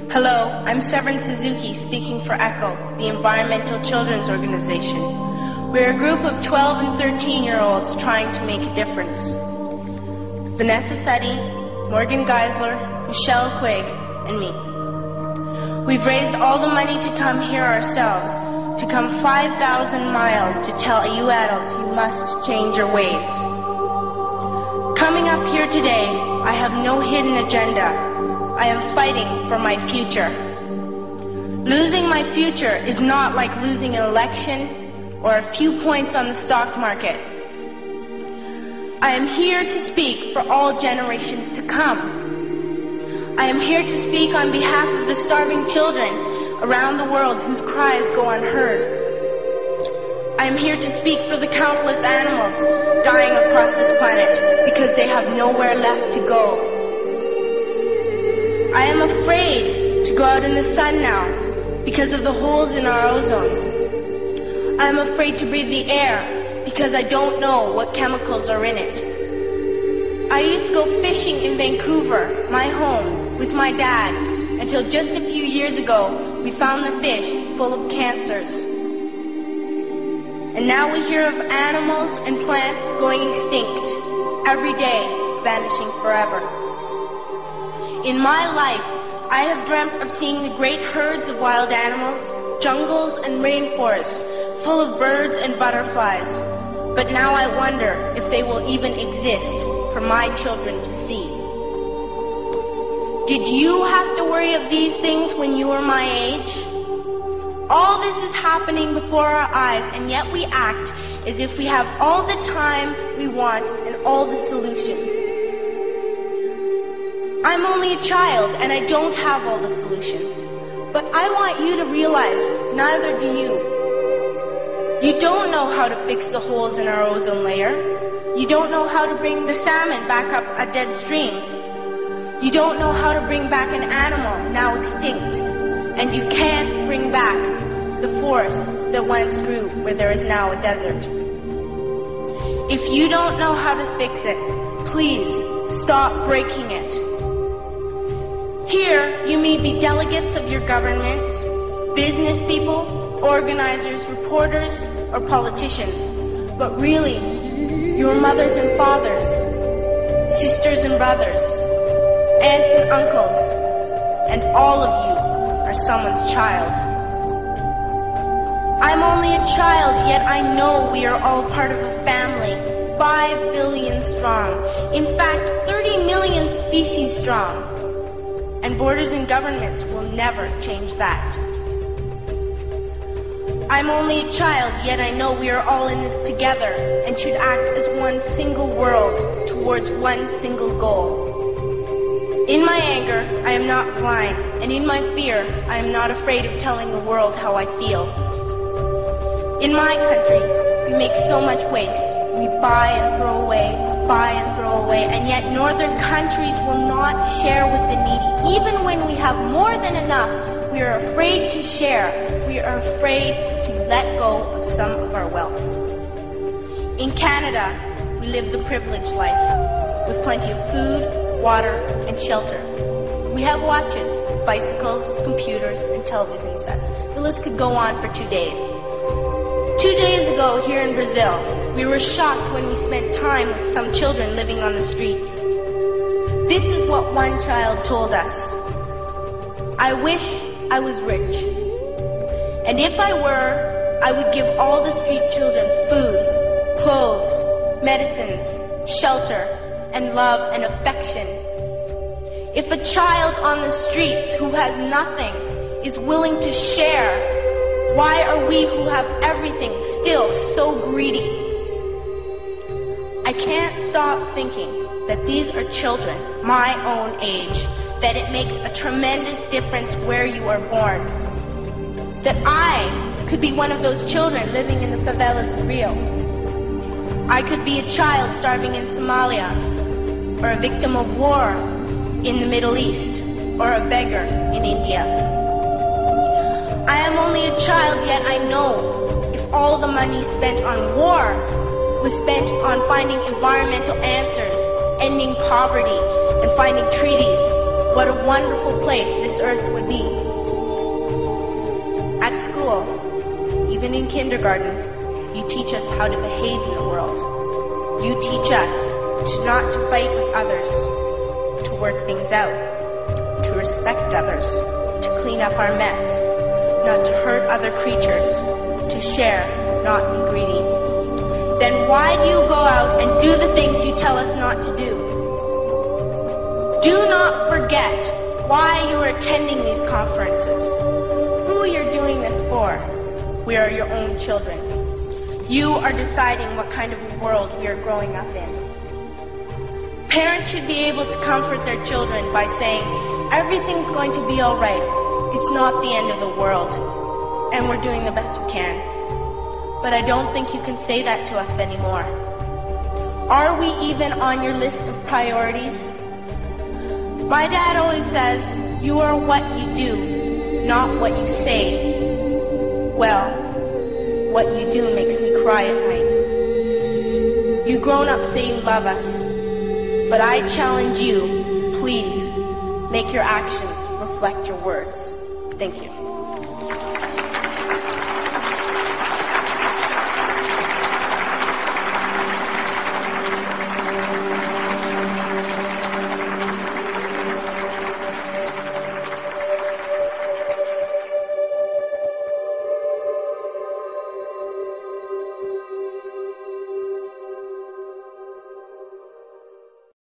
Hello, I'm Severin Suzuki speaking for ECHO, the Environmental Children's Organization. We're a group of 12 and 13-year-olds trying to make a difference. Vanessa Seti, Morgan Geisler, Michelle Quigg, and me. We've raised all the money to come here ourselves, to come 5,000 miles to tell you adults you must change your ways. Coming up here today, I have no hidden agenda. I am fighting for my future. Losing my future is not like losing an election or a few points on the stock market. I am here to speak for all generations to come. I am here to speak on behalf of the starving children around the world whose cries go unheard. I am here to speak for the countless animals dying across this planet because they have nowhere left to go. I am afraid to go out in the sun now because of the holes in our ozone. I am afraid to breathe the air because I don't know what chemicals are in it. I used to go fishing in Vancouver, my home, with my dad, until just a few years ago we found the fish full of cancers. And now we hear of animals and plants going extinct, every day vanishing forever. In my life, I have dreamt of seeing the great herds of wild animals, jungles and rainforests full of birds and butterflies. But now I wonder if they will even exist for my children to see. Did you have to worry of these things when you were my age? All this is happening before our eyes, and yet we act as if we have all the time we want and all the solutions. I'm only a child and I don't have all the solutions. But I want you to realize neither do you. You don't know how to fix the holes in our ozone layer. You don't know how to bring the salmon back up a dead stream. You don't know how to bring back an animal now extinct. And you can't bring back the forest that once grew where there is now a desert. If you don't know how to fix it, please stop breaking it. Here, you may be delegates of your government, business people, organizers, reporters, or politicians, but really, your mothers and fathers, sisters and brothers, aunts and uncles, and all of you are someone's child. I'm only a child, yet I know we are all part of a family, 5 billion strong, in fact, 30 million species strong. And borders and governments will never change that. I'm only a child, yet I know we are all in this together and should act as one single world towards one single goal. In my anger, I am not blind, and in my fear, I am not afraid of telling the world how I feel. In my country, we make so much waste. We buy and throw away, and yet northern countries will not share with the needy. Even when we have more than enough, we are afraid to share. We are afraid to let go of some of our wealth. In Canada, we live the privileged life, with plenty of food, water, and shelter. We have watches, bicycles, computers, and television sets. The list could go on for 2 days. 2 days ago, here in Brazil, we were shocked when we spent time with some children living on the streets. This is what one child told us. I wish I was rich. And if I were, I would give all the street children food, clothes, medicines, shelter, and love and affection. If a child on the streets who has nothing is willing to share, why are we who have everything still so greedy? I can't stop thinking that these are children my own age, that it makes a tremendous difference where you are born. That I could be one of those children living in the favelas of Rio. I could be a child starving in Somalia, or a victim of war in the Middle East, or a beggar in India. I am only a child, yet I know if all the money spent on war was spent on finding environmental answers, ending poverty, and finding treaties, what a wonderful place this earth would be. At school, even in kindergarten, you teach us how to behave in the world. You teach us not to fight with others, to work things out, to respect others, to clean up our mess, not to hurt other creatures, to share, not be greedy. Then why do you go out and do the things you tell us not to do? Do not forget why you are attending these conferences, who you're doing this for. We are your own children. You are deciding what kind of world we are growing up in. Parents should be able to comfort their children by saying, everything's going to be all right. It's not the end of the world, and we're doing the best we can. But I don't think you can say that to us anymore. Are we even on your list of priorities? My dad always says, you are what you do, not what you say. Well, what you do makes me cry at night. You grown-ups say you love us, but I challenge you, please, make your actions reflect your words. Thank you.